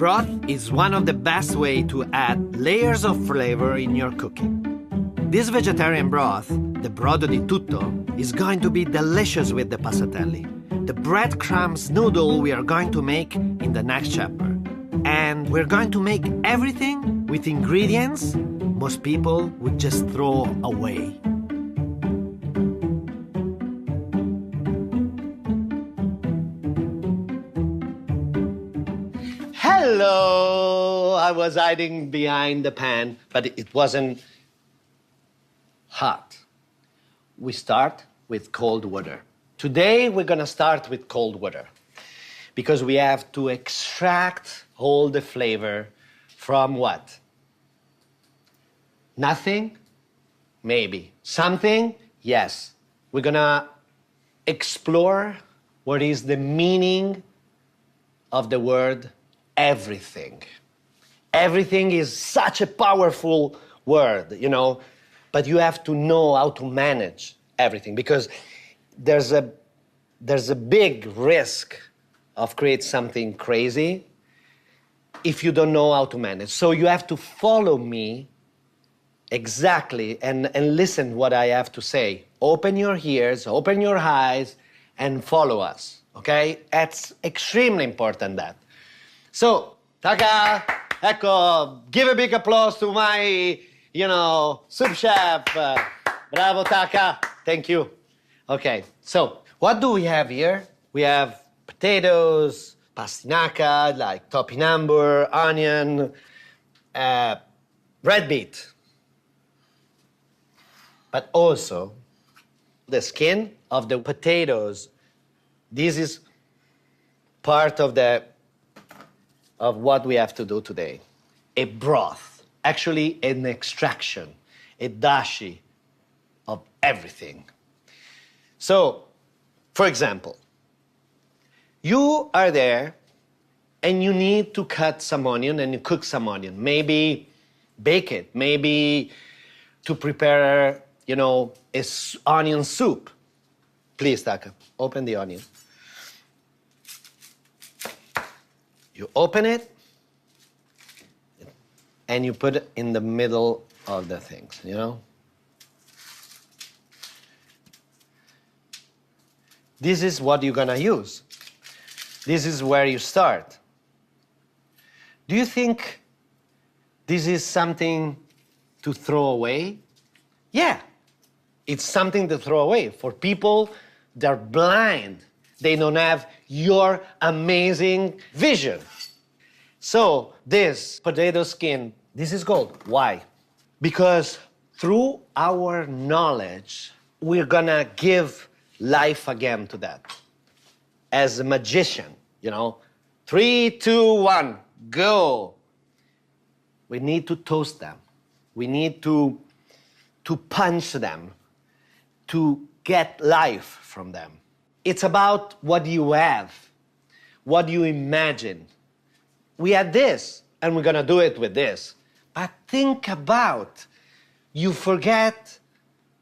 Broth is one of the best ways to add layers of flavor in your cooking. This vegetarian broth, the brodo di tutto, is going to be delicious with the passatelli, the breadcrumbs noodle we are going to make in the next chapter. And we're going to make everything with ingredients most people would just throw away. Hello! I was hiding behind the pan, but it wasn't hot. We start with cold water. Today we're gonna start with cold water because we have to extract all the flavor from what? Nothing? Maybe. Something? Yes. We're gonna explore what is the meaning of the word everything. Everything is such a powerful word, you know, but you have to know how to manage everything because there's a big risk of create something crazy if you don't know how to manage. So you have to follow me exactly and listen what I have to say. Open your ears, open your eyes, and follow us, okay? It's extremely important that. So, Taka, ecco, give a big applause to my, sous chef. Bravo, Taka. Thank you. Okay, so what do we have here? We have potatoes, pastinaca, like topinambur, onion, red beet. But also the skin of the potatoes. This is part of what we have to do today. A broth, actually an extraction, a dashi of everything. So, for example, you are there and you need to cut some onion and you cook some onion. Maybe bake it, maybe to prepare, onion soup. Please, Taka, open the onion. You open it, and you put it in the middle of the things, This is what you're gonna use. This is where you start. Do you think this is something to throw away? Yeah, it's something to throw away. For people, they're blind. They don't have your amazing vision. So this potato skin, this is gold. Why? Because through our knowledge, we're gonna give life again to that. As a magician, 3, 2, 1, go. We need to toast them. We need to punch them, to get life from them. It's about what you have, what you imagine. We had this, and we're gonna do it with this. But think about, you forget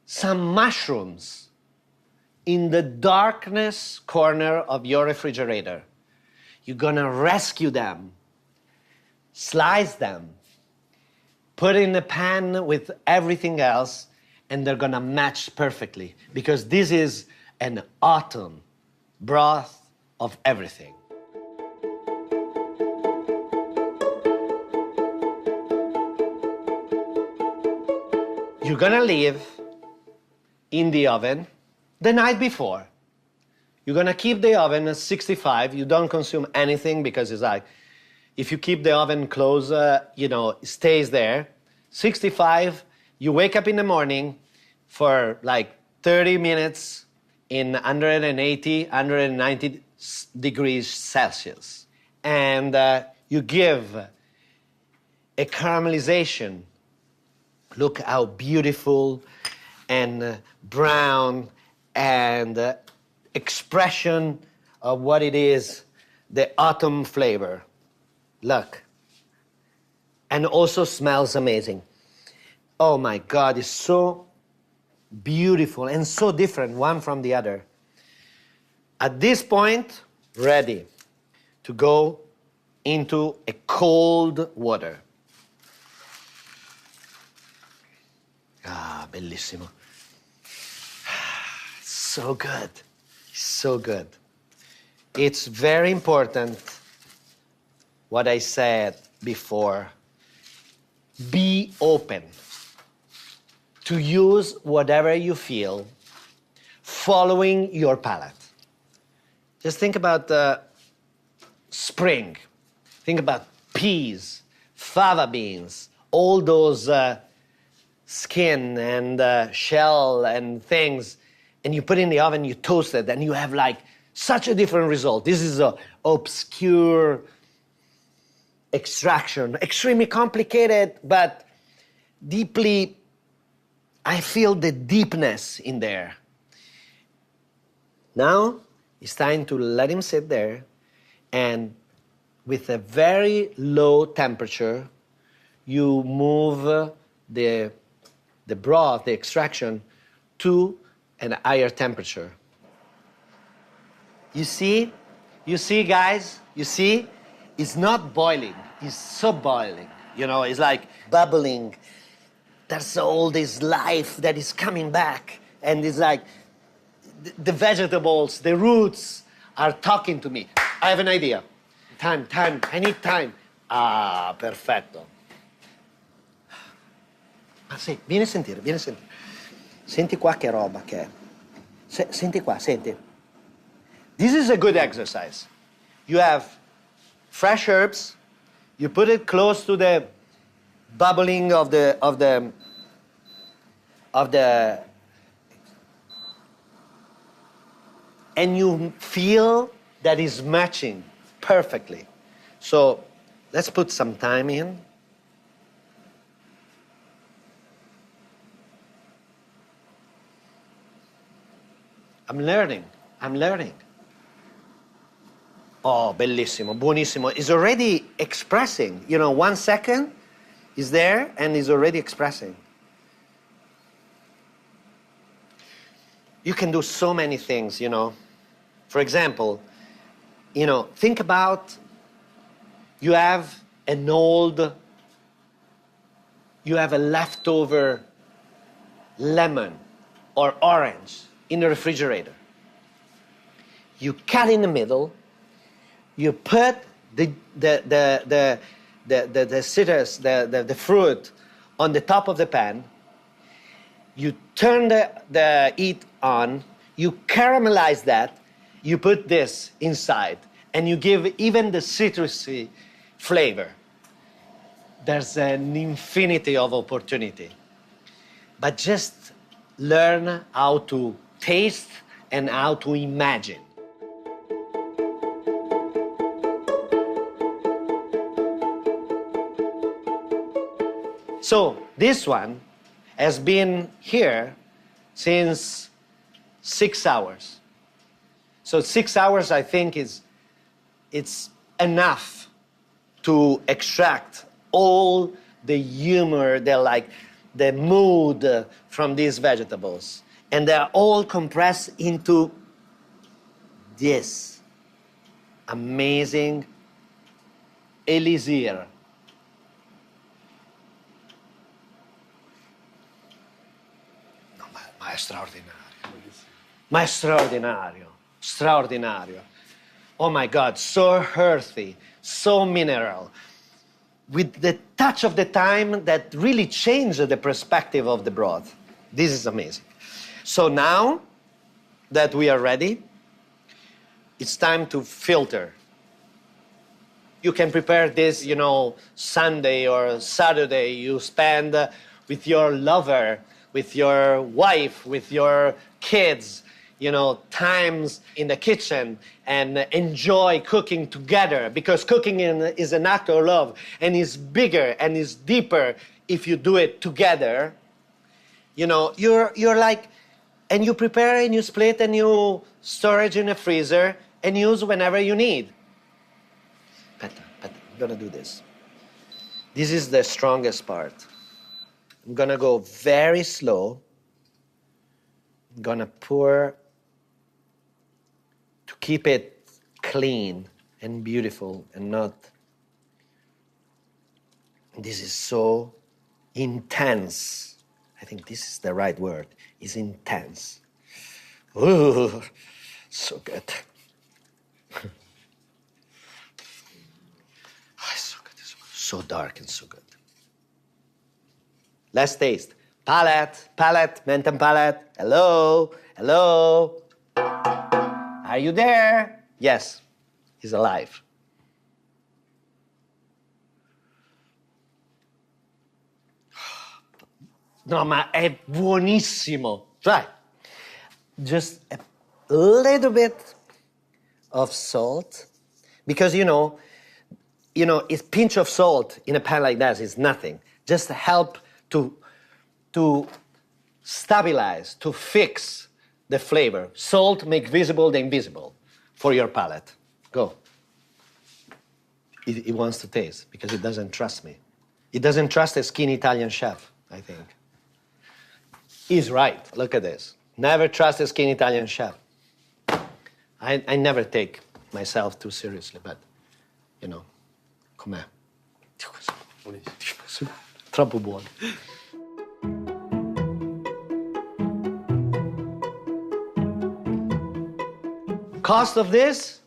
some mushrooms in the darkness corner of your refrigerator. You're gonna rescue them, slice them, put in a pan with everything else, and they're gonna match perfectly because this is an autumn broth of everything. You're gonna leave in the oven the night before. You're gonna keep the oven at 65. You don't consume anything because it's like, if you keep the oven closed, it stays there. 65, you wake up in the morning for like 30 minutes in 180, 190 degrees Celsius. And you give a caramelization. Look how beautiful and brown and expression of what it is, the autumn flavor. Look. And also smells amazing. Oh my God, it's so beautiful and so different one from the other. At this point, ready to go into a cold water. Ah, bellissimo. So good. So good. It's very important what I said before. Be open to use whatever you feel, following your palate. Just think about spring. Think about peas, fava beans, all those skin and shell and things, and you put it in the oven, you toast it, and you have like such a different result. This is an obscure extraction, extremely complicated, but deeply, I feel the deepness in there. Now, it's time to let him sit there, and with a very low temperature, you move the broth, the extraction, to a higher temperature. You see, guys, you see? It's not boiling, it's sub-boiling. You know, it's like bubbling. There's all this life that is coming back, and it's like the vegetables, the roots are talking to me. I have an idea. Time, I need time. Ah, perfetto. Ah, sì, vieni a sentire. Senti qua che roba che è. Senti qua, senti. This is a good exercise. You have fresh herbs, you put it close to the bubbling of the and you feel that is matching perfectly. So let's put some time in. I'm learning. Oh, bellissimo, buonissimo. It's already expressing. 1 second is there and is already expressing. You can do so many things, For example, think about you have a leftover lemon or orange in the refrigerator. You cut in the middle, you put the citrus, the fruit on the top of the pan, you turn the heat on, you caramelize that, you put this inside, and you give even the citrusy flavor. There's an infinity of opportunity. But just learn how to taste and how to imagine. So this one has been here since 6 hours. So 6 hours, I think, it's enough to extract all the humor, the mood from these vegetables. And they're all compressed into this amazing elixir. No, ma è straordinario. Ma è straordinario. Oh my God, so earthy, so mineral, with the touch of the thyme that really changed the perspective of the broth. This is amazing. So now that we are ready, it's time to filter. You can prepare this, Sunday or Saturday. You spend with your lover, with your wife, with your kids, times in the kitchen, and enjoy cooking together, because cooking is an act of love and is bigger and is deeper if you do it together. You're like, and you prepare and you split and you storage in a freezer and use whenever you need. But I'm gonna do this. This is the strongest part. I'm gonna go very slow. I'm gonna pour to keep it clean and beautiful and not This is so intense. I think this is the right word. It's intense. Ooh, so good. It's so good. It's so dark and so good. Let's taste. Palate, menton palate. Hello, hello. Are you there? Yes, he's alive. No, ma è buonissimo. Try. Just a little bit of salt, because a pinch of salt in a pan like that is nothing. Just help to stabilize, to fix the flavor. Salt make visible the invisible for your palate. Go. It wants to taste because it doesn't trust me. It doesn't trust a skinny Italian chef, I think. He's right. Look at this. Never trust a skinny Italian chef. I never take myself too seriously, but, com'è? Troppo buono. Cost of this?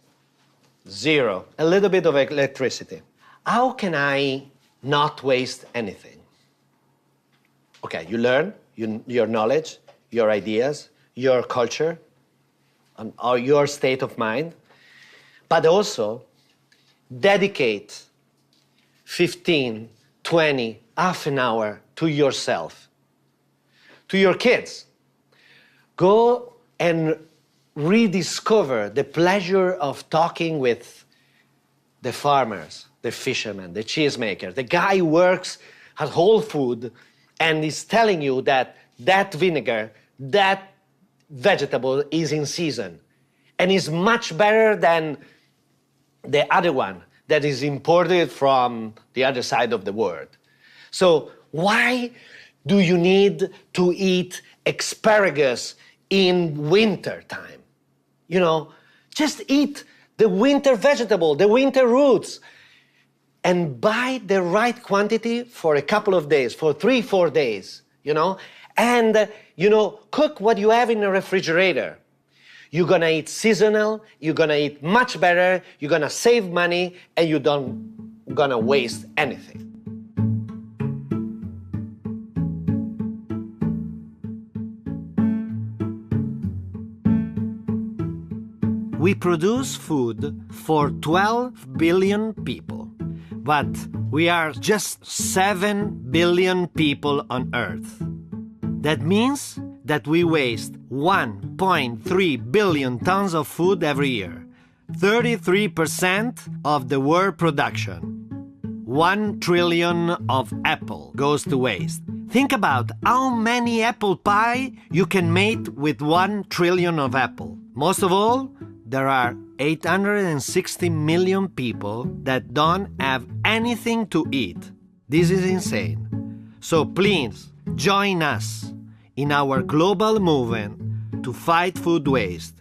0. A little bit of electricity. How can I not waste anything? Okay, you learn your knowledge, your ideas, your culture, or your state of mind, but also dedicate 15, 20, half an hour to yourself, to your kids. Go and rediscover the pleasure of talking with the farmers, the fishermen, the cheesemaker, the guy who works at Whole Food and is telling you that that vinegar, that vegetable is in season and is much better than the other one that is imported from the other side of the world. So why do you need to eat asparagus in winter time? Just eat the winter vegetable, the winter roots, and buy the right quantity for a couple of days, for 3-4 days, and, cook what you have in the refrigerator. You're gonna eat seasonal, you're gonna eat much better, you're gonna save money, and you don't gonna waste anything. We produce food for 12 billion people, but we are just 7 billion people on Earth. That means that we waste 1.3 billion tons of food every year, 33% of the world production. 1 trillion of apple goes to waste. Think about how many apple pie you can make with 1 trillion of apple. Most of all, there are 860 million people that don't have anything to eat. This is insane. So please, join us in our global movement to fight food waste.